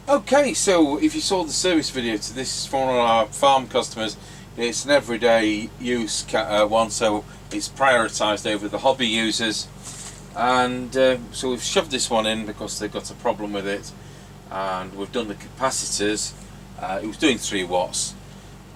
Okay, so if you saw the service video to this from one of our farm customers, it's an everyday use one, so it's prioritised over the hobby users. And so we've shoved this one in because they've got a problem with it, and we've done the capacitors. It was doing 3 watts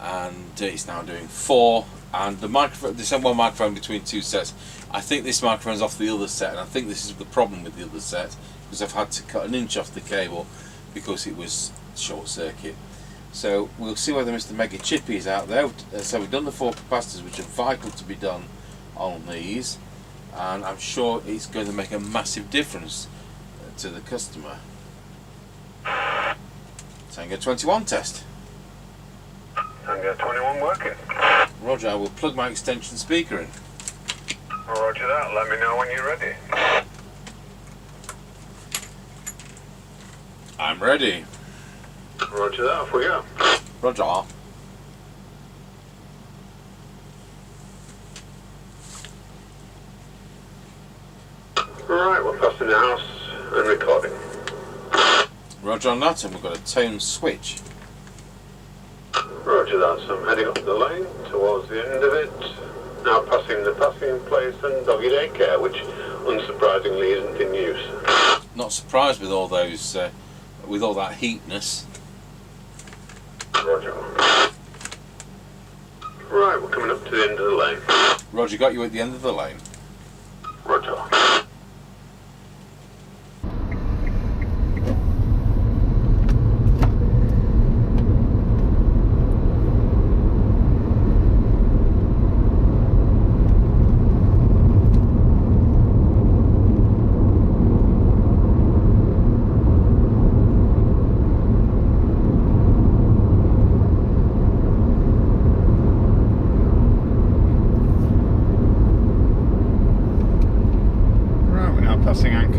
and it's now doing 4, and the microphone, they sent one microphone between 2 sets. I think this microphone's off the other set, and I think this is the problem with the other set, because I've had to cut an inch off the cable because it was short circuit. So we'll see whether Mr. Mega Chippie is out there. So we've done the 4 capacitors, which are vital to be done on these, and I'm sure it's going to make a massive difference to the customer. Tango 21 test. Tango 21 working. Roger, I will plug my extension speaker in. Roger that, let me know when you're ready. I'm ready. Roger that, off we go. Roger. Right, we're passing the house and recording. Roger on that, and we've got a tone switch. Roger that, so I'm heading up the lane towards the end of it. Now passing the passing place and doggy daycare, which unsurprisingly isn't in use. Not surprised with all those, with all that heatness. Roger. Right, we're coming up to the end of the lane. Roger, got you at the end of the lane. Roger.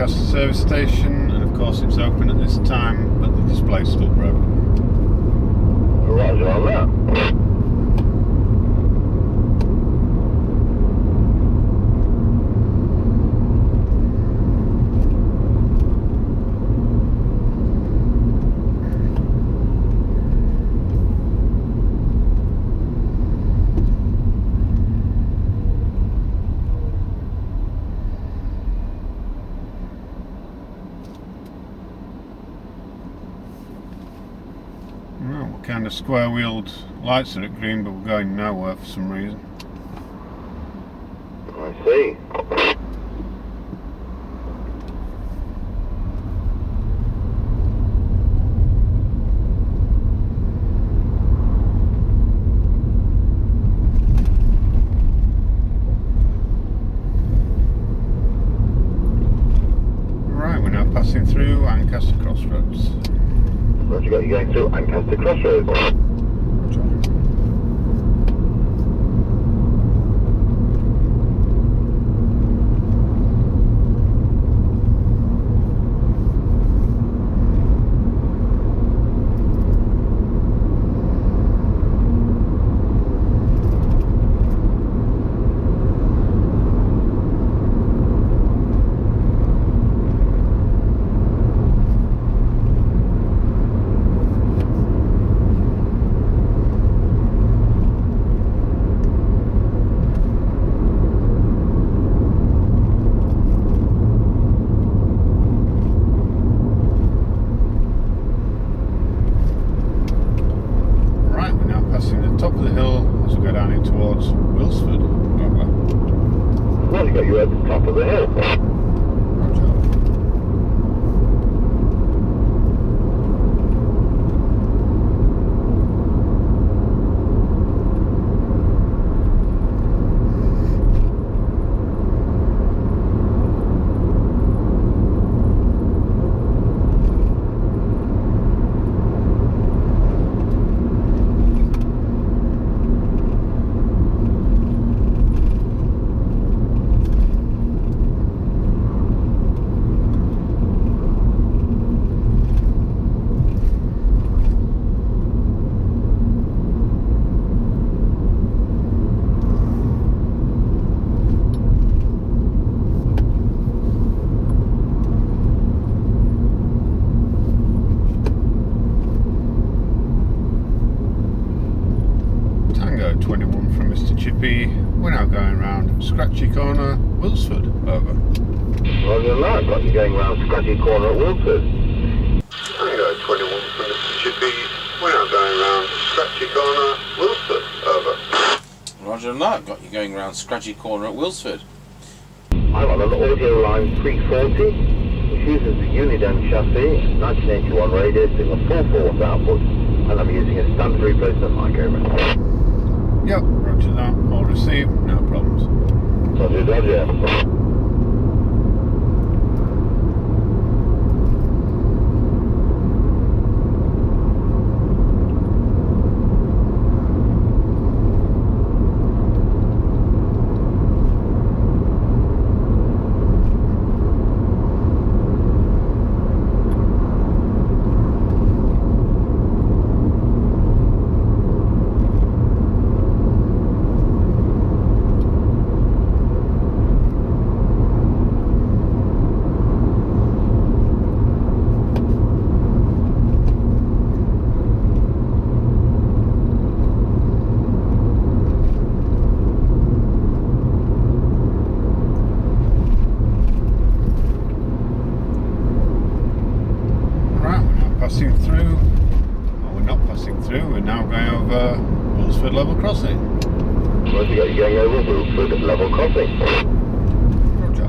Service station, and of course it's open at this time, but the display's still broken. Roger on that. Well, what kind of square-wheeled lights are at green, but we're going nowhere for some reason. I see. Right, we're now passing through Ancaster Crossroads. Roger, got you going through Ancaster Crossroads. Roger. Top of the hill as we go down in towards Wilsford. Roger, got you at the top of the hill. Roger. Chippie, we're now going round Scratchy Corner, Wilsford. Over. Roger that, got you going round Scratchy Corner at Wilsford. Tango 21 from Mr. Chippie. We're now going round Scratchy Corner, Wilsford. Over. Roger that, got you going round Scratchy Corner at Wilsford. I'm on an Audioline 340, which uses the Uniden chassis, 1981 radius in a full force output, and I'm using a standard replacement mic over. Yep, roger that. All received, no problems. Roger. Passing through, well, we're not passing through, we're now going over Wilsford Level Crossing. Roger, got you going over Wilsford Level Crossing. Roger.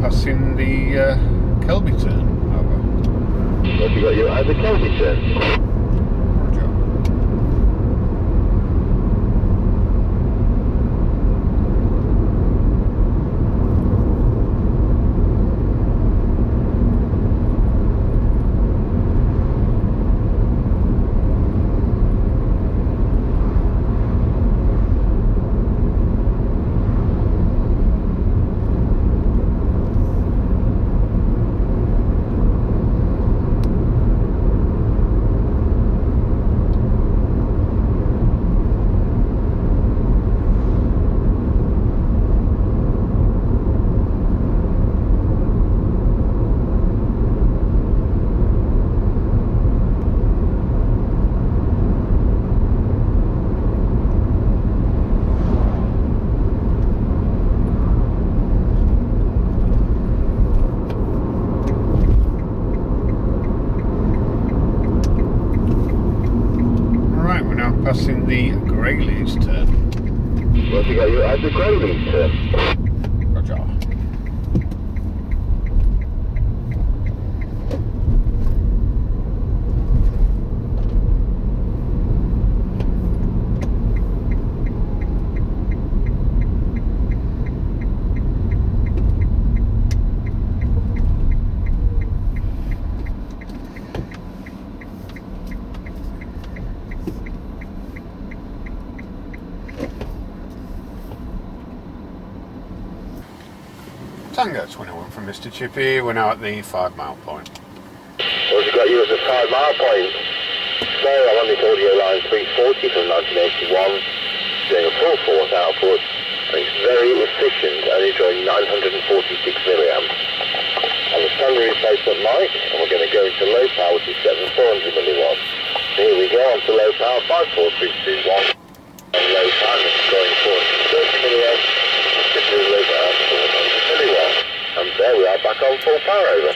Passing the Kelby turn. Over. Roger, got you at the Kelby turn. Passing the Greyleys turn. Roger, got you at the Greyleys turn. Roger. Tango 21 from Mr. Chippie, we're now at the 5 mile point. Roger, got you at the 5 mile point. So I'm on this Audioline 340 from 1981, doing a full force output, and it's very efficient, only drawing 946 milliamps. On the standard replacement mic, and we're going to go into low power, which is 7400 milliwatts. Here we go, on to low power, 54321. On low power, it's going 430 milliamps. And there we are, back on full power, over.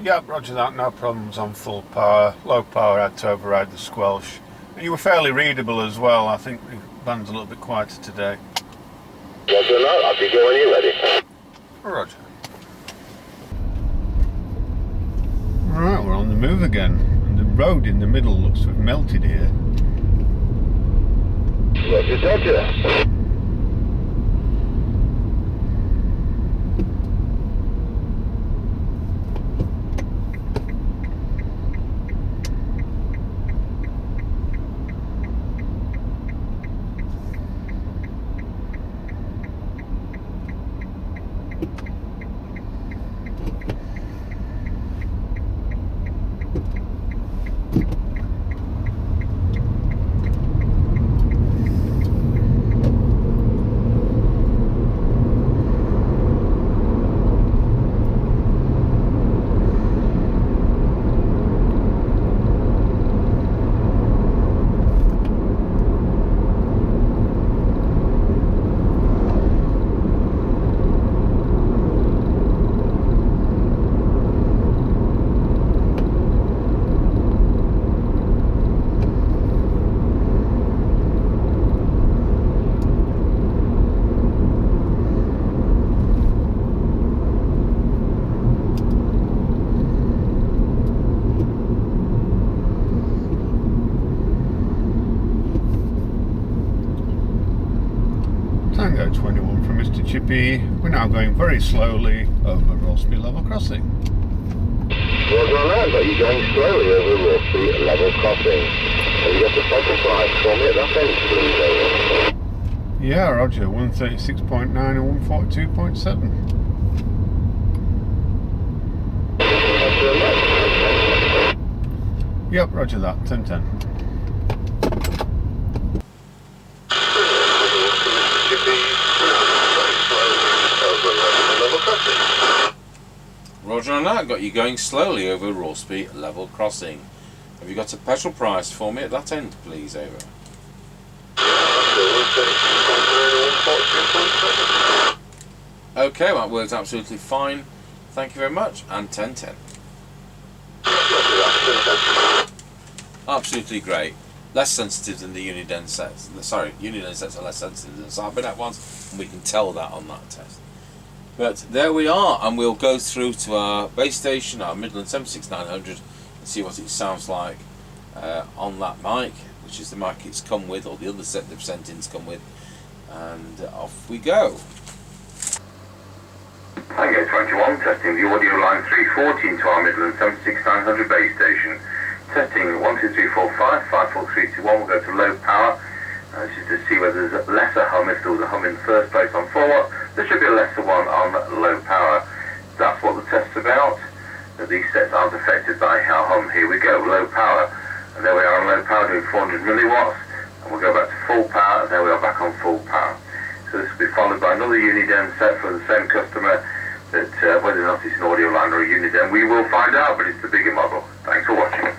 Yep, roger that, no problems on full power. Low power had to override the squelch. You were fairly readable as well. I think the band's a little bit quieter today. Roger that, I'll be going when you're ready. Roger. Right, we're on the move again. And the road in the middle looks to have melted here. Roger, Dodger. Tango 21 from Mr. Chippie. We're now going very slowly over Rossby level crossing. Roger on that, but you're going slowly over Rossby level crossing. Have you got the special price for me at that end, please, over? Yeah, Roger, 136.9 and 142.7. Yep, Roger that, 1010. Roger on that, got you going slowly over Rossby level crossing. Have you got a petrol price for me at that end, please, over? Okay, well, that works absolutely fine. Thank you very much, and 1010. Absolutely great. Less sensitive than the Uniden sets. Sorry, Uniden sets are less sensitive than the Sarbinet ones, and we can tell that on that test. But there we are, and we'll go through to our base station, our Midland 76900, and see what it sounds like on that mic, which is the mic it's come with, or the other set they've sent in's come with, and off we go. Tango 21, testing the Audioline 340 into our Midland 76900 base station. Testing 1, 2, 3, 4, 5, 5, 4, 3, 2, 1, we'll go to low power. This is to see whether there's a lesser hum. If there was a hum in the first place on 4 watt, there should be a lesser one on low power. That's what the test's about. These sets aren't affected by our hum. Here we go, low power. And there we are on low power doing 400 milliwatts. And we'll go back to full power, and there we are back on full power. So this will be followed by another Uniden set for the same customer. That whether or not it's an Audioline or a Uniden, we will find out, but it's the bigger model. Thanks for watching.